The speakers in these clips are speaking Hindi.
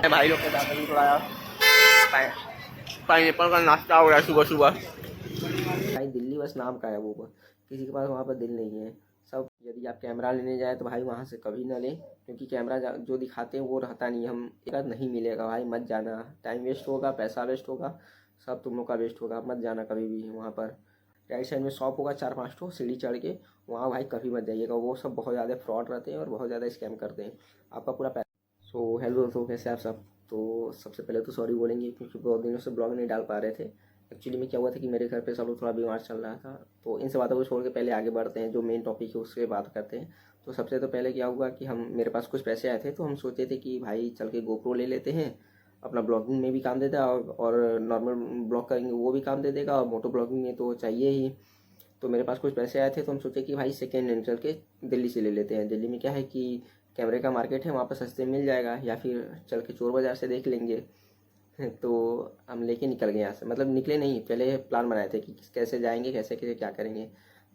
भाई लोग के साथ अभी थोड़ा पाइनएप्पल का नाश्ता हो रहा है सुबह सुबह। भाई दिल्ली बस नाम का है, वो किसी के पास वहाँ पर दिल नहीं है सब। यदि आप कैमरा लेने जाए तो भाई वहाँ से कभी ना लें, क्योंकि कैमरा जो दिखाते हैं वो रहता नहीं। हम एक बार नहीं मिलेगा भाई, मत जाना। टाइम वेस्ट होगा, पैसा वेस्ट होगा, सब तुम लोग का वेस्ट होगा। मत जाना कभी भी वहाँ पर। राइट साइड में शॉप होगा 4-5 ठो, सीढ़ी चढ़ के वहाँ भाई कभी मत जाइएगा। वो सब बहुत ज़्यादा फ्रॉड रहते हैं और बहुत ज़्यादा स्कैम करते हैं आपका पूरा पैसा। सो हेलो दोस्तों, कैसे आप सब। तो सबसे पहले तो सॉरी बोलेंगे क्योंकि बहुत दिनों से ब्लॉग नहीं डाल पा रहे थे। एक्चुअली में क्या हुआ था कि मेरे घर पे सब लोग थोड़ा बीमार चल रहा था। तो इन सब बातों को छोड़ के पहले आगे बढ़ते हैं, जो मेन टॉपिक है उसके बात करते हैं। तो सबसे तो पहले क्या हुआ कि हम मेरे पास कुछ पैसे आए थे, तो हम सोचे थे कि भाई चल के गोप्रो ले लेते हैं। अपना ब्लॉगिंग में भी काम देता है और नॉर्मल ब्लॉग करेंगे वो भी काम दे देगा, और मोटो ब्लॉगिंग में तो चाहिए ही। तो मेरे पास कुछ पैसे आए थे, तो हम सोचे कि भाई सेकेंड हैंड चल के दिल्ली से ले लेते हैं। दिल्ली में क्या है कि कैमरे का मार्केट है, वहाँ पर सस्ते मिल जाएगा, या फिर चल के चोर बाज़ार से देख लेंगे। तो हम लेके निकल गए यहाँ से, मतलब निकले नहीं, पहले प्लान बनाए थे कि कैसे जाएंगे, कैसे कैसे क्या करेंगे।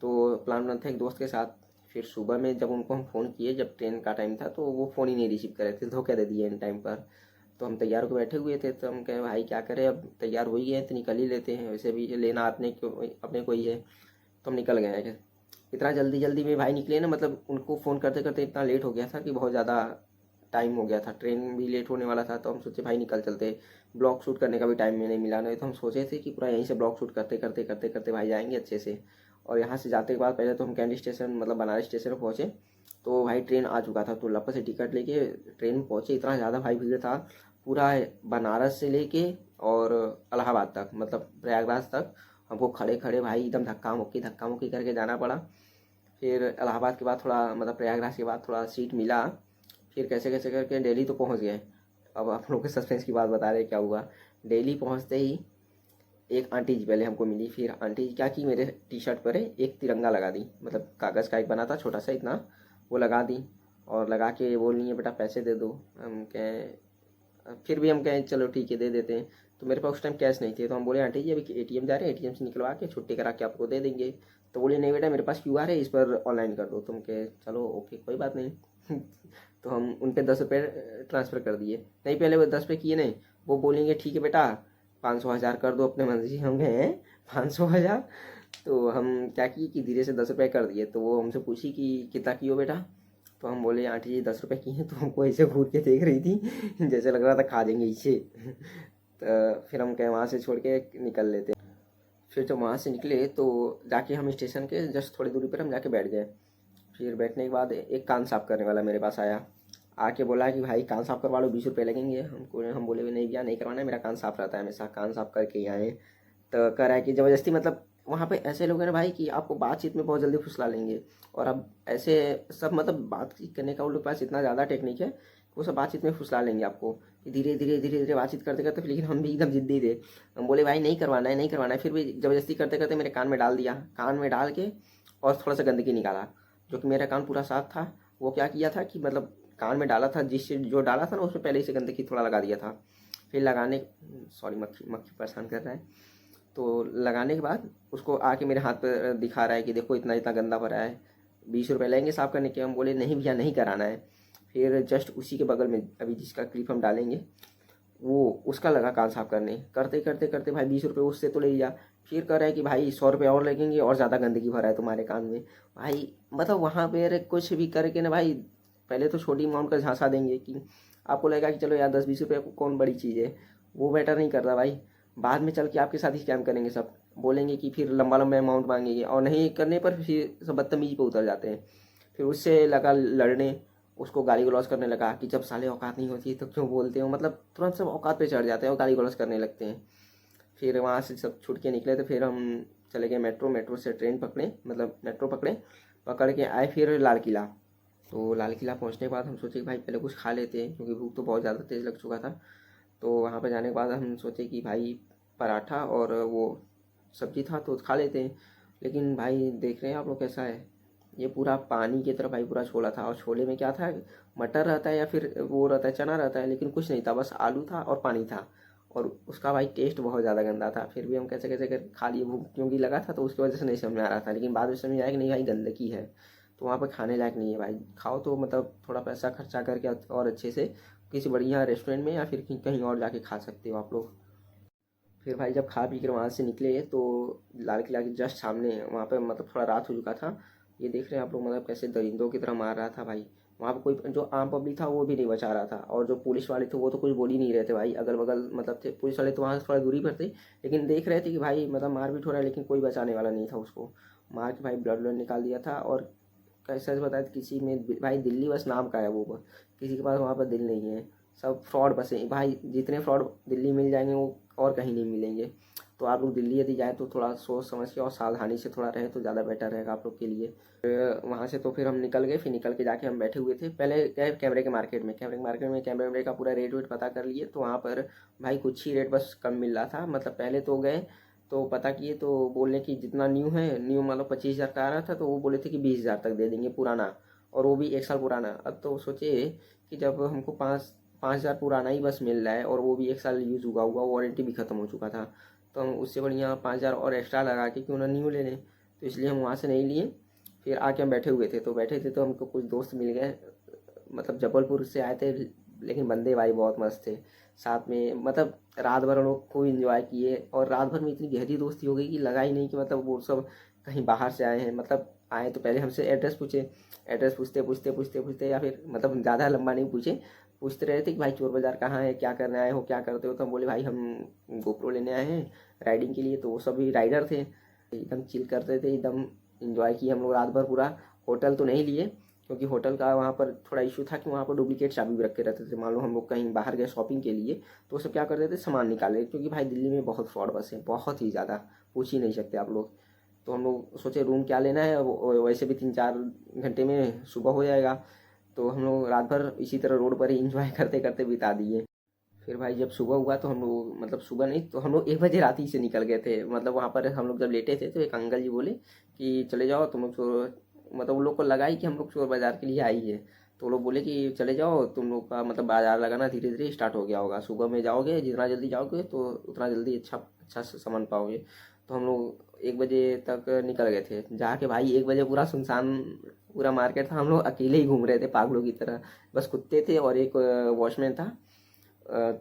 तो प्लान बना था एक दोस्त के साथ। फिर सुबह में जब उनको हम फ़ोन किए, जब ट्रेन का टाइम था, तो वो फ़ोन ही नहीं रिसीव कर रहे थे, धोखा दे दिए इन टाइम पर। तो हम तैयार होकर बैठे हुए थे, तो हम कहे भाई क्या करें, अब तैयार हो ही गए तो निकल ही लेते हैं, वैसे भी लेना अपने को ही है। तो हम निकल गए हैं। इतना जल्दी जल्दी में भाई निकले ना, मतलब उनको फ़ोन करते करते इतना लेट हो गया था कि बहुत ज़्यादा टाइम हो गया था, ट्रेन भी लेट होने वाला था। तो हम सोचे भाई निकल चलते, ब्लॉग शूट करने का भी टाइम में नहीं मिला। नहीं तो हम सोचे थे कि पूरा यहीं से ब्लॉग शूट करते करते करते करते भाई जाएंगे अच्छे से। और यहाँ से जाते के बाद पहले तो हम कैंडी स्टेशन, मतलब बनारस स्टेशन पर पहुँचे। तो भाई ट्रेन आ चुका था, तो लपा से टिकट लेके ट्रेन में पहुँचे। इतना ज़्यादा भाई भीड़ था, पूरा बनारस से लेके और इलाहाबाद तक, मतलब प्रयागराज तक हमको खड़े खड़े भाई एकदम धक्का मुक्की करके जाना पड़ा। फिर इलाहाबाद के बाद थोड़ा, मतलब प्रयागराज के बाद थोड़ा सीट मिला। फिर कैसे कैसे करके दिल्ली तो पहुंच गए। अब आप लोग के सस्पेंस की बात बता रहे क्या हुआ। दिल्ली पहुंचते ही एक आंटी जी पहले हमको मिली। फिर आंटी जी क्या की, मेरे टी शर्ट पर एक तिरंगा लगा दी, मतलब कागज़ का एक बना था छोटा सा इतना, वो लगा दी। और लगा के बोल रही है बेटा पैसे दे दो। हम कहें, फिर भी हम कहें चलो ठीक है दे देते हैं। तो मेरे पास उस टाइम कैश नहीं थे, तो हम बोले आंटी जी अभी एटीएम जा रहे हैं, एटीएम से निकलवा के छुट्टी करा के आपको दे देंगे। तो बोले नहीं बेटा मेरे पास क्यूआर है, इस पर ऑनलाइन कर दो। तुम कहे चलो ओके कोई बात नहीं। तो हम उन पे 10 रुपये ट्रांसफ़र कर दिए। नहीं पहले वो 10 पे किए नहीं, वो बोलेंगे ठीक है बेटा 500 हज़ार कर दो अपने मर्जी। हम गए 500 हज़ार। तो हम क्या किए कि धीरे से 10 रुपये कर दिए। तो वो हमसे पूछी कि कितना किए हो बेटा। तो हम बोले आंटी जी 10 रुपये की हैं। तो हमको ऐसे घूर के देख रही थी जैसे लग रहा था खा देंगे इसे। तो फिर हम कहे वहाँ से छोड़ के निकल लेते। फिर जब वहाँ से निकले तो जाके हम स्टेशन के जस्ट थोड़ी दूरी पर हम जाके बैठ गए। फिर बैठने के बाद एक कान साफ़ करने वाला मेरे पास आया, आके बोला कि भाई कान साफ़ करवा लो 20 रुपये लगेंगे। हम बोले नहीं भैया नहीं करवाना है, मेरा कान साफ़ रहता है हमेशा, कान साफ़ करके ही आए। तो कह रहा है कि ज़बरदस्ती, मतलब वहाँ पे ऐसे लोग हैं ना भाई कि आपको बातचीत में बहुत जल्दी फुसला लेंगे। और अब ऐसे सब, मतलब बातचीत करने का उन लोग के पास इतना ज़्यादा टेक्निक है, वो सब बातचीत में फुसला लेंगे आपको कि धीरे धीरे धीरे धीरे बातचीत करते करते। लेकिन हम भी एकदम जिद्दी थे, हम बोले भाई नहीं करवाना है नहीं करवाना है। फिर भी ज़बरदस्ती करते करते मेरे कान में डाल दिया, कान में डाल के और थोड़ा सा गंदगी निकाला। जो कि मेरा कान पूरा साफ था। वो क्या किया था कि मतलब कान में डाला था, जिससे जो डाला था ना उसमें पहले से गंदगी थोड़ा लगा दिया था। फिर लगाने, सॉरी मक्खी मक्खी परेशान कर रहा है। तो लगाने के बाद उसको आके मेरे हाथ पर दिखा रहा है कि देखो इतना इतना गंदा भरा है, 20 रुपये लेंगे साफ़ करने के। हम बोले नहीं भैया नहीं कराना है। फिर जस्ट उसी के बगल में अभी जिसका क्लिप हम डालेंगे वो उसका लगा कान साफ़ करने। करते करते करते भाई 20 रुपये उससे तो ले लिया। फिर कह रहा है कि भाई 100 रुपये और लगेंगे और ज़्यादा गंदगी भरा है तुम्हारे कान में। भाई मतलब वहाँ पे अरे कुछ भी करके ना भाई, पहले तो छोटी अमाउंट का झांसा देंगे कि आपको लगेगा कि चलो यार 10-20 रुपये कौन बड़ी चीज़ है, वो मैटर नहीं करता भाई। बाद में चल के आपके साथ ही स्कैम करेंगे सब, बोलेंगे कि फिर लंबा लंबा अमाउंट मांगेंगे, और नहीं करने पर फिर सब बदतमीजी पे उतर जाते हैं। फिर उससे लगा लड़ने, उसको गाली गलौज करने लगा कि जब साले औकात नहीं होती तो क्यों बोलते हो, मतलब तुरंत सब औकात पे चढ़ जाते हैं और गाली गलौज करने लगते हैं। फिर वहाँ से सब छूट के निकले तो फिर हम चले गए मेट्रो से ट्रेन पकड़े, मतलब मेट्रो पकड़े, पकड़ के आए फिर लाल किला। तो लाल किला पहुँचने के बाद हम सोचे कि भाई पहले कुछ खा लेते हैं, क्योंकि भूख तो बहुत ज़्यादा तेज़ लग चुका था। तो वहाँ पर जाने के बाद हम सोचे कि भाई पराठा और वो सब्जी था तो खा लेते हैं। लेकिन भाई देख रहे हैं आप लोग कैसा है, ये पूरा पानी की तरह भाई पूरा छोला था। और छोले में क्या था, मटर रहता है या फिर वो रहता है चना रहता है, लेकिन कुछ नहीं था, बस आलू था और पानी था। और उसका भाई टेस्ट बहुत ज़्यादा गंदा था। फिर भी हम कैसे कैसे कर खा लिए, भूख क्योंकि लगा था तो उसकी वजह से नहीं समझ में आ रहा था। लेकिन बाद में समझ आया कि नहीं भाई गंदगी है। तो वहाँ पर खाने लायक नहीं है भाई। खाओ तो मतलब थोड़ा पैसा खर्चा करके और अच्छे से किसी बढ़िया रेस्टोरेंट में या फिर कहीं और जाके खा सकते हो आप लोग। फिर भाई जब खा पी कर वहाँ से निकले तो लाल किला के जस्ट सामने वहाँ पे मतलब थोड़ा रात हो चुका था। ये देख रहे हैं आप लोग मतलब कैसे दरिंदों की तरह मार रहा था भाई। वहाँ पे कोई जो आम पब्लिक था वो भी नहीं बचा रहा था, और जो पुलिस वाले थे वो तो कुछ बोल ही नहीं रहे थे भाई। अगल बगल मतलब थे पुलिस वाले तो वहाँ से थोड़ा दूरी पर थे, लेकिन देख रहे थे कि भाई मतलब मार पीट हो रहा है, लेकिन कोई बचाने वाला नहीं था उसको। मार के भाई ब्लड ब्लड निकाल दिया था। और कैसे बताया किसी में भाई दिल्ली बस नाम का है वो, किसी के पास वहाँ पर दिल नहीं है। सब फ्रॉड बसे भाई, जितने फ्रॉड दिल्ली मिल जाएंगे वो और कहीं नहीं मिलेंगे। तो आप लोग दिल्ली यदि जाए तो थोड़ा सोच समझ के और सावधानी से थोड़ा रहे तो ज़्यादा बेटर रहेगा आप लोग के लिए। वहाँ से तो फिर हम निकल गए। फिर निकल के जाके हम बैठे हुए थे, पहले गए कैमरे के मार्केट में। कैमरे वैमरे का पूरा रेट वेट पता कर लिए। तो वहाँ पर भाई कुछ ही रेट बस कम मिल रहा था। मतलब पहले तो गए तो पता किए तो बोले कि जितना न्यू है, न्यू मतलब 25,000 का आ रहा था, तो वो बोले थे कि 20,000 तक दे देंगे पुराना, और वो भी 1 साल पुराना। अब तो सोचे कि जब हमको 5,000 पुराना ही बस मिल रहा है और वो भी 1 साल यूज़ हुआ हुआ, वारंटी भी ख़त्म हो चुका था, तो हम उससे बढ़िया 5,000 और एक्स्ट्रा लगा के क्यों ना न्यू ले लें। तो इसलिए हम वहाँ से नहीं लिए। फिर आके हम बैठे हुए थे, तो बैठे थे तो हमको कुछ दोस्त मिल गए, मतलब जबलपुर से आए थे, लेकिन बंदे भाई बहुत मस्त थे। साथ में मतलब रात भर हम लोग खूब इन्जॉय किए, और रात भर में इतनी गहरी दोस्ती हो गई कि लगा ही नहीं कि मतलब वो सब कहीं बाहर से आए हैं। मतलब आए तो पहले हमसे एड्रेस पूछे, एड्रेस पूछते या फिर मतलब ज़्यादा लंबा नहीं पूछे, पूछते रहे थे कि भाई चोर बाज़ार कहाँ है, क्या करने आए हो, क्या करते हो। तो हम बोले भाई हम गोप्रो लेने आए हैं राइडिंग के लिए। तो वो सभी राइडर थे, एकदम चिल करते थे, एकदम इन्जॉय किए हम लोग रात भर पूरा। होटल तो नहीं लिए क्योंकि होटल का वहाँ पर थोड़ा इशू था कि वहाँ पर डुप्लीकेट चाबी भी रख के रहते थे। मान लो हम लोग कहीं बाहर गए शॉपिंग के लिए तो वो सब क्या करते थे, सामान निकाले, क्योंकि भाई दिल्ली में बहुत फ्रॉड बस है, बहुत ही ज़्यादा, पूछ ही नहीं सकते आप लोग। तो हम लोग सोचे रूम क्या लेना है, वैसे भी 3-4 घंटे में सुबह हो जाएगा। तो हम लोग रात भर इसी तरह रोड पर ही इंजॉय करते करते बिता दिए। फिर भाई जब सुबह हुआ तो हम लोग मतलब सुबह नहीं तो हम लोग 1 बजे रात ही से निकल गए थे। मतलब वहाँ पर हम लोग जब लेटे थे तो एक अंकल जी बोले कि चले जाओ तुम लोग चोर, मतलब उन लोग को लगा ही कि हम लोग चोर बाज़ार के लिए आई है। तो वो लोग बोले कि चले जाओ तुम लोग का मतलब बाज़ार लगाना धीरे धीरे स्टार्ट हो गया होगा, सुबह में जाओगे जितना जल्दी जाओगे तो उतना जल्दी अच्छा सामान पाओगे। तो हम लोग 1 बजे तक निकल गए थे। जाके भाई 1 बजे पूरा सुनसान पूरा मार्केट था, हम लोग अकेले ही घूम रहे थे पागलों की तरह। बस कुत्ते थे और एक वॉचमैन था।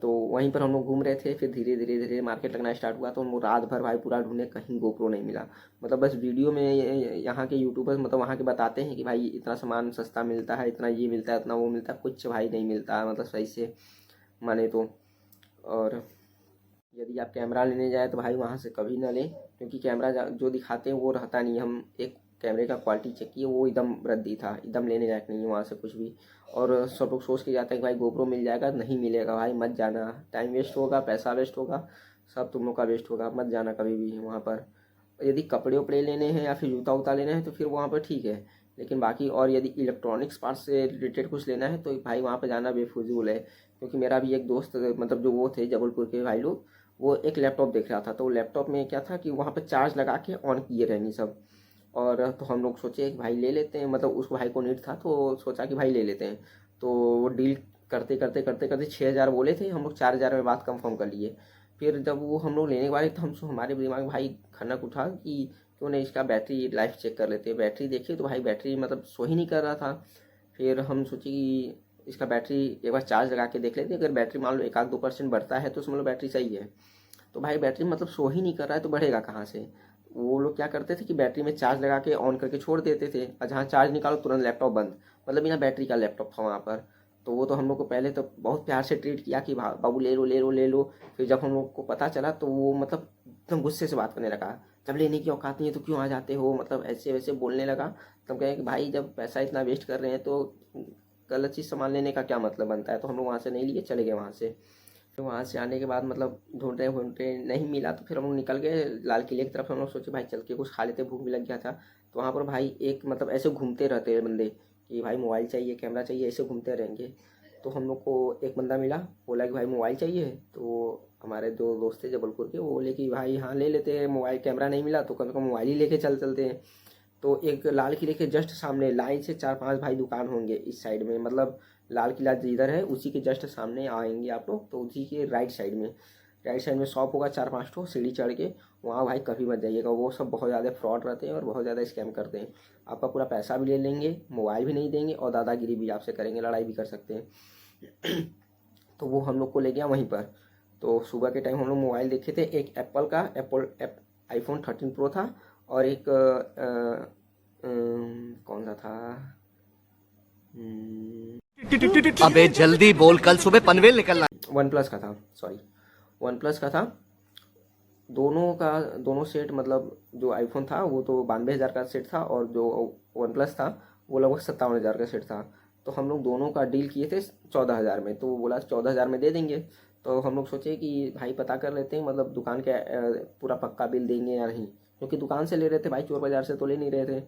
तो वहीं पर हम लोग घूम रहे थे। फिर धीरे धीरे धीरे मार्केट लगना स्टार्ट हुआ तो हम लोग रात भर भाई पूरा ढूंढे, कहीं गोप्रो नहीं मिला। मतलब बस वीडियो में यहाँ के यूट्यूबर्स मतलब वहाँ के बताते हैं कि भाई इतना सामान सस्ता मिलता है, इतना ये मिलता है, इतना वो मिलता है, कुछ भाई नहीं मिलता मतलब सही से माने तो। और यदि आप कैमरा लेने जाए तो भाई वहाँ से कभी ना लें, क्योंकि कैमरा जो दिखाते हैं वो रहता नहीं। हम एक कैमरे का क्वालिटी चेक किए, वो एकदम रद्दी था, एकदम लेने लायक नहीं है वहाँ से कुछ भी। और सब लोग सोच के जाते हैं कि भाई गोप्रो मिल जाएगा, नहीं मिलेगा भाई, मत जाना, टाइम वेस्ट होगा, पैसा वेस्ट होगा, सब तुम लोग का वेस्ट होगा, मत जाना कभी भी वहाँ पर। यदि कपड़े उपड़े लेने हैं या फिर जूता उता लेना है तो फिर वहाँ पर ठीक है, लेकिन बाकी और यदि इलेक्ट्रॉनिक्स पार्ट से रिलेटेड कुछ लेना है तो भाई वहाँ पर जाना बेफिजूल है। क्योंकि मेरा भी एक दोस्त मतलब जो वो थे जबलपुर के भाई लोग, वो एक लैपटॉप देख रहा था, तो लैपटॉप में क्या था कि वहाँ पर चार्ज लगा के ऑन किए रहनी सब। और तो हम लोग सोचे कि भाई ले लेते हैं, मतलब उस भाई को नीड था तो सोचा कि भाई ले लेते हैं। तो वो डील करते करते करते करते 6,000 बोले थे, हम लोग 4,000 में बात कंफर्म कर लिए। फिर जब वो हम लोग लेने वाले तो हमारे दिमाग में भाई खनक उठा कि क्यों नहीं इसका बैटरी लाइफ चेक कर लेते। बैटरी देखिए तो भाई बैटरी मतलब सो ही नहीं कर रहा था। फिर हम सोचे कि इसका बैटरी एक बार चार्ज लगा के देख लेते, अगर बैटरी मान लो 1-2% बढ़ता है तो समझ लो बैटरी सही है। तो भाई बैटरी मतलब शो ही नहीं कर रहा है तो बढ़ेगा कहाँ से। वो लोग क्या करते थे कि बैटरी में चार्ज लगा के ऑन करके छोड़ देते थे, और जहाँ चार्ज निकालो तुरंत लैपटॉप बंद, मतलब बिना बैटरी का लैपटॉप था वहाँ पर। तो वो तो हम लोग को पहले तो बहुत प्यार से ट्रीट किया कि बाबू ले लो ले लो ले लो। फिर जब हम लोग को पता चला तो वो मतलब एकदम गुस्से से बात करने लगा, जब लेने की औकात नहीं है तो क्यों आ जाते हो, मतलब ऐसे वैसे बोलने लगा। तब कहे कि भाई जब पैसा इतना वेस्ट कर रहे हैं तो गलत चीज़ सामान लेने का क्या मतलब बनता है। तो हम लोग वहाँ से नहीं लिए, चले गए वहाँ से। फिर वहाँ से आने के बाद मतलब ढूंढते नहीं मिला तो फिर हम लोग निकल गए लाल किले की तरफ। हम लोग सोचे भाई चल के कुछ खा लेते, भूख भी लग गया था। तो वहाँ पर भाई एक मतलब ऐसे घूमते रहते हैं बंदे कि भाई मोबाइल चाहिए, कैमरा चाहिए, ऐसे घूमते रहेंगे। तो हम लोग को एक बंदा मिला, बोला कि भाई मोबाइल चाहिए। तो हमारे दो दोस्त थे जबलपुर के, वो बोले कि भाई हाँ ले लेते हैं मोबाइल, कैमरा नहीं मिला तो कम से कम मोबाइल ही लेके चलते हैं। तो एक लाल किले के जस्ट सामने लाइन से 4-5 भाई दुकान होंगे इस साइड में, मतलब लाल किला जिधर है उसी के जस्ट सामने आएंगे आप लोग, तो उसी के राइट साइड में शॉप होगा 4-5 ठो सीढ़ी चढ़ के। वहाँ भाई कभी मत जाइएगा, वो सब बहुत ज़्यादा फ्रॉड रहते हैं और बहुत ज़्यादा स्कैम करते हैं। आपका पूरा पैसा भी ले लेंगे, मोबाइल भी नहीं देंगे और दादागिरी भी आपसे करेंगे, लड़ाई भी कर सकते हैं। तो वो हम लोग को ले गया वहीं पर। तो सुबह के टाइम हम लोग मोबाइल देखे थे, एक एप्पल का आईफोन 13 प्रो था और एक कौन सा था, अबे जल्दी बोल, कल सुबह पनवेल निकलना। वन प्लस का था, सॉरी वन प्लस का था। दोनों सेट, मतलब जो आईफोन था वो तो 92,000 का सेट था और जो वन प्लस था वो लगभग 57,000 का सेट था। तो हम लोग दोनों का डील किए थे 14,000 में, तो वो बोला 14,000 में दे देंगे। तो हम लोग सोचे कि भाई पता कर लेते हैं, मतलब दुकान के पूरा पक्का बिल देंगे या नहीं, क्योंकि दुकान से ले रहे थे भाई, चोर बाजार से तो ले नहीं रहे थे।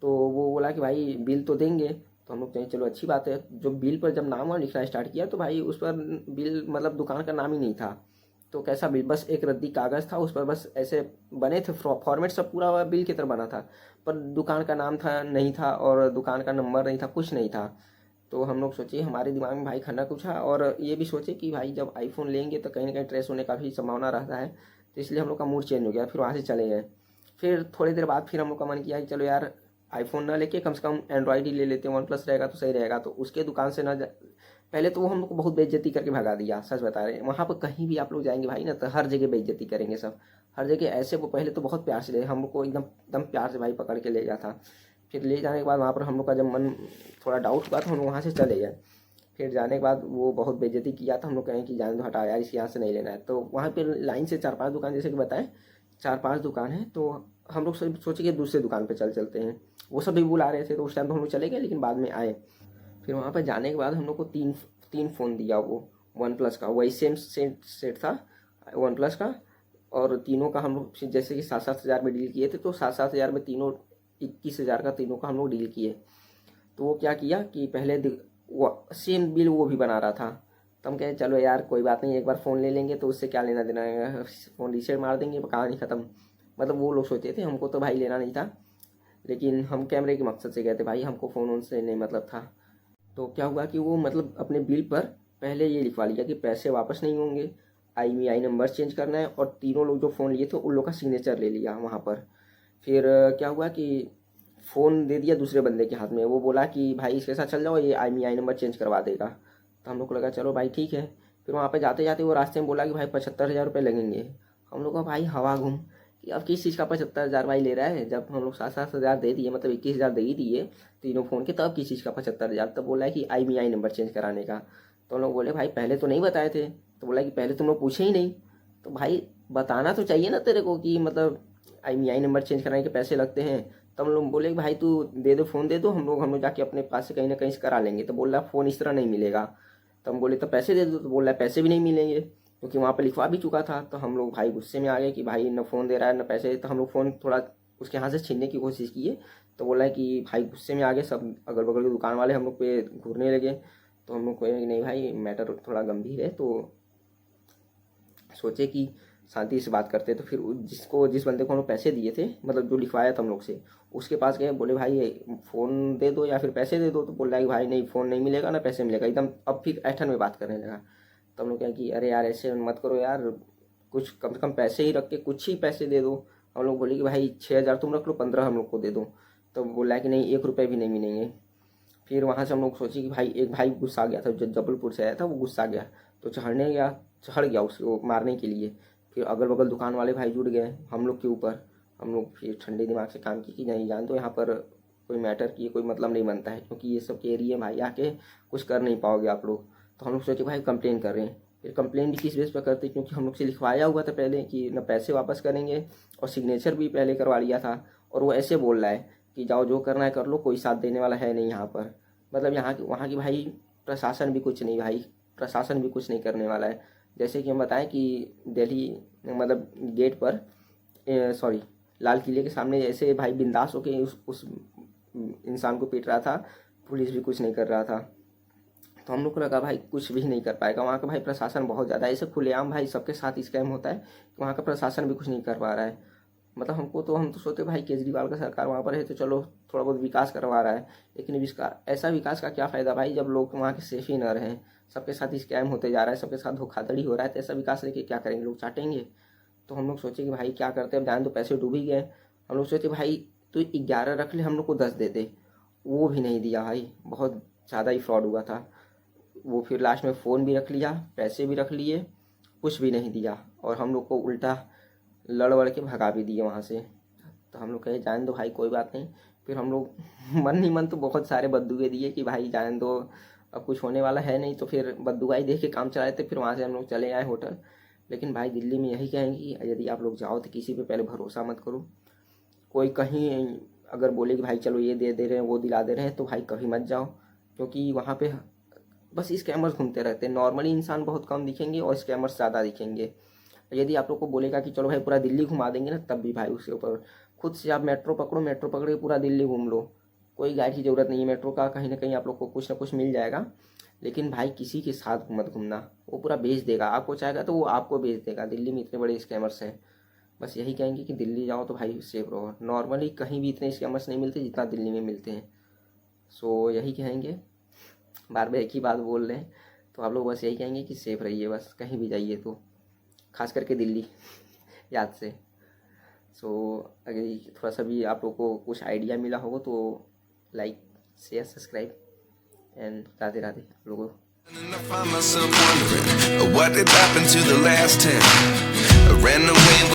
तो वो बोला कि भाई बिल तो देंगे। तो हम लोग कहें चलो अच्छी बात है। जो बिल पर जब नाम लिखना स्टार्ट किया तो भाई उस पर बिल मतलब दुकान का नाम ही नहीं था। तो कैसा बिल, बस एक रद्दी कागज़ था, उस पर बस ऐसे बने थे फॉर्मेट, सब पूरा बिल की तरह बना था, पर दुकान का नाम था नहीं था और दुकान का नंबर नहीं था, कुछ नहीं था। तो हम लोग सोचे, हमारे दिमाग में भाई खन्ना कुछ है, और ये भी सोचे कि भाई जब आईफोन लेंगे तो कहीं ना कहीं ट्रेस होने का भी संभावना रहता है। तो इसलिए हम लोग का मूड चेंज हो गया, फिर वहाँ से चले गए। फिर थोड़ी देर बाद फिर हम लोग का मन किया कि चलो यार आईफोन ना लेके कम से कम एंड्रॉयड ही ले लेते हैं, वन प्लस रहेगा तो सही रहेगा। तो उसके दुकान से ना पहले तो वो हम लोग को बहुत बेइज्जती करके भगा दिया, सच बता रहे हैं। वहाँ पर कहीं भी आप लोग जाएंगे भाई ना, तो हर जगह बेइज्जती करेंगे सब, हर जगह ऐसे। वो पहले तो बहुत प्यार से ले, हम लोग को एकदम एकदम प्यार से भाई पकड़ के ले गया था। फिर ले जाने के बाद वहाँ पर हम लोग का जब मन थोड़ा डाउट हुआ तो हम लोग वहाँ से चले गए। फिर जाने के बाद वो बहुत बेइज्जती किया, तो हम लोग कहें कि जाने दो, हटा यार, इस यहाँ से नहीं लेना है। तो वहाँ पर लाइन से 4-5 दुकान, जैसे कि बताएं 4-5 दुकान है। तो हम लोग सोचे कि दूसरे दुकान पर चलते हैं। वो सब भी बुला रहे थे, तो उस टाइम तो हम लोग चले गए, लेकिन बाद में आए। फिर वहाँ पर जाने के बाद हम लोग को तीन फ़ोन दिया, वो वन प्लस का, वही सेम सेट था वन प्लस का। और तीनों का हम लोग जैसे कि 7-7 हज़ार में डील किए थे, तो 7-7 हज़ार में तीनों 21,000 का तीनों का हम लोग डील किए। तो वो क्या किया कि पहले वो सेम बिल वो भी बना रहा था। तो हम कहे चलो यार कोई बात नहीं, एक बार फ़ोन ले लेंगे तो उससे क्या लेना देना है, फ़ोन रीसेट मार देंगे, कहानी ख़त्म। मतलब वो लोग सोचते थे, हमको तो भाई लेना नहीं था, लेकिन हम कैमरे के मकसद से गए थे भाई, हमको फ़ोन उनसे नहीं मतलब था। तो क्या हुआ कि वो मतलब अपने बिल पर पहले ये लिखवा लिया कि पैसे वापस नहीं होंगे, IMEI नंबर चेंज करना है, और तीनों लोग जो फ़ोन लिए थे उन लोग का सिग्नेचर ले लिया वहाँ पर। फिर क्या हुआ कि फ़ोन दे दिया दूसरे बंदे के हाथ में, वो बोला कि भाई इसके साथ चल जाओ, ये IMEI नंबर चेंज करवा देगा। तो हम लोग को लगा चलो भाई ठीक है। फिर वहाँ पर जाते जाते वो रास्ते में बोला कि भाई 75,000 रुपये लगेंगे। हम लोग का भाई हवा घूम कि अब किस चीज़ का 75,000 भाई ले रहा है, जब हम लोग 7-7 हज़ार दे दिए, मतलब 21,000 दे ही दिए तीनों फ़ोन के, तब किस चीज़ का 75,000। तब बोला है कि IMEI नंबर चेंज कराने का। तो हम लोग बोले भाई पहले तो नहीं बताए थे। तो बोला कि पहले तुम लोग पूछे ही नहीं। तो भाई बताना तो चाहिए ना तेरे को कि मतलब IMEI नंबर चेंज कराने के पैसे लगते हैं। तो हम लोग बोले कि भाई तू दे दो, फ़ोन दे दो, हम लोग जाके अपने पास से कहीं ना कहीं से करा लेंगे। तो बोल रहा फ़ोन इस तरह नहीं मिलेगा। तो हम बोले तो पैसे दे दो। तो बोल रहा है पैसे भी नहीं मिलेंगे, क्योंकि वहाँ पर लिखवा भी चुका था। तो हम लोग भाई गुस्से में आ गए कि भाई न फ़ोन दे रहा है न पैसे। तो हम लोग फ़ोन थोड़ा उसके हाथ से छीनने की कोशिश किए। तो बोला है कि भाई गुस्से में आ गए, सब अगल बगल के दुकान वाले हम लोग पे घूरने लगे। तो हम लोग को नहीं भाई मैटर थोड़ा गंभीर है, तो सोचे कि शांति से बात करते। तो फिर जिस बंदे को हम लोग पैसे दिए थे, मतलब जो लिखवाया था हम लोग से, उसके पास गए, बोले भाई फ़ोन दे दो या फिर पैसे दे दो। तो बोल रहा है कि भाई नहीं, फ़ोन नहीं मिलेगा ना पैसे मिलेगा, एकदम अब फिर ऐठन में बात करने लगा। तो हम लोग क्या कि अरे यार ऐसे मत करो यार, कुछ कम से कम पैसे ही रख के कुछ ही पैसे दे दो। हम लोग बोले कि भाई 6,000 तुम रख लो, 15 हम लोग को दे दो। तो बोला कि नहीं, 1 रुपये भी नहीं मिलेंगे। फिर वहाँ से हम लोग सोचे कि भाई एक भाई गुस्सा गया था, जो जबलपुर से आया था, वो गुस्सा गया, तो चढ़ गया उसको मारने के लिए। फिर अगल बगल दुकान वाले भाई जुड़ गए हम लोग के ऊपर। हम लोग फिर ठंडे दिमाग से काम किए कि नहीं, जान दो, यहाँ पर कोई मैटर की कोई मतलब नहीं बनता है, क्योंकि ये सब के एरिया भाई आके कुछ कर नहीं पाओगे आप लोग। तो हम लोग सोचे भाई कंप्लेन कर रहे हैं। फिर कंप्लेन भी किस बेस पर करते, क्योंकि हम लोग से लिखवाया हुआ था पहले कि न पैसे वापस करेंगे, और सिग्नेचर भी पहले करवा लिया था। और वो ऐसे बोल रहा है कि जाओ जो करना है कर लो, कोई साथ देने वाला है नहीं यहाँ पर। मतलब वहाँ की भाई प्रशासन भी कुछ नहीं, भाई प्रशासन भी कुछ नहीं करने वाला है। जैसे कि हम बताएं कि दिल्ली मतलब गेट पर, सॉरी, लाल किले के सामने ऐसे भाई बिंदास होके उस इंसान को पीट रहा था, पुलिस भी कुछ नहीं कर रहा था। तो हम लोग को लगा भाई कुछ भी नहीं कर पाएगा, वहाँ का भाई प्रशासन बहुत ज़्यादा ऐसे खुलेआम भाई सबके साथ स्कैम होता है, वहाँ का प्रशासन भी कुछ नहीं कर पा रहा है। मतलब हम तो सोचते भाई केजरीवाल का सरकार वहाँ पर है तो चलो थोड़ा बहुत विकास करवा रहा है, लेकिन ऐसा विकास का क्या फ़ायदा भाई जब लोग वहाँ के सेफ ही न रहें, सबके साथ स्कैम होते जा रहा है, सबके साथ धोखाधड़ी हो रहा है। तो ऐसा विकास लेके क्या करेंगे, लोग चाटेंगे। तो हम लोग सोचे कि भाई क्या करते हैं, अब जान तो पैसे डूब ही गए। हम लोग सोचे भाई तो 11 रख ले, हम लोग को 10 दे दे, वो भी नहीं दिया भाई, बहुत ज़्यादा ही फ्रॉड हुआ था वो। फिर लास्ट में फ़ोन भी रख लिया, पैसे भी रख लिए, कुछ भी नहीं दिया, और हम लोग को उल्टा लड़ वड़ के भगा भी दिए वहाँ से। तो हम लोग कहे जान दो भाई कोई बात नहीं। फिर हम लोग मन ही मन तो बहुत सारे बद्दुए दिए कि भाई जान दो, अब कुछ होने वाला है नहीं, तो फिर बद्दुआ ही देख के काम चलाए थे। फिर वहाँ से हम लोग चले आए होटल। लेकिन भाई दिल्ली में यही कहेंगे कि यदि आप लोग जाओ तो किसी पे पहले भरोसा मत करो। कोई कहीं अगर बोले कि भाई चलो ये दे रहे हैं, वो दिला दे रहे हैं, तो भाई कभी मत जाओ, क्योंकि वहाँ पे बस स्कैमर्स घूमते रहते हैं। नॉर्मली इंसान बहुत कम दिखेंगे और स्कैमर्स ज़्यादा दिखेंगे। यदि आप लोग को बोलेगा कि चलो भाई पूरा दिल्ली घुमा देंगे ना, तब भी भाई उसके ऊपर खुद से आप मेट्रो पकड़ो, मेट्रो पकड़ के पूरा दिल्ली घूम लो, कोई गाइड की ज़रूरत नहीं है। मेट्रो का कहीं ना कहीं आप लोग को कुछ ना कुछ मिल जाएगा। लेकिन भाई किसी के साथ मत घूमना, वो पूरा बेच देगा, आपको चाहेगा तो वो आपको बेच देगा। दिल्ली में इतने बड़े स्कैमर्स हैं। बस यही कहेंगे कि दिल्ली जाओ तो भाई सेफ रहो। नॉर्मली कहीं भी इतने स्कैमर्स नहीं मिलते जितना दिल्ली में मिलते हैं। सो यही कहेंगे, बार बार एक ही बात बोल रहे हैं, तो आप लोग बस यही कहेंगे कि सेफ रहिए बस कहीं भी जाइए तो, खास करके दिल्ली याद से। सो अगर थोड़ा सा भी आप लोग को कुछ आइडिया मिला होगा तो like share subscribe and Radhe Radhe आप लोगों को। And I find myself wondering, what did happen to the last 10? I ran away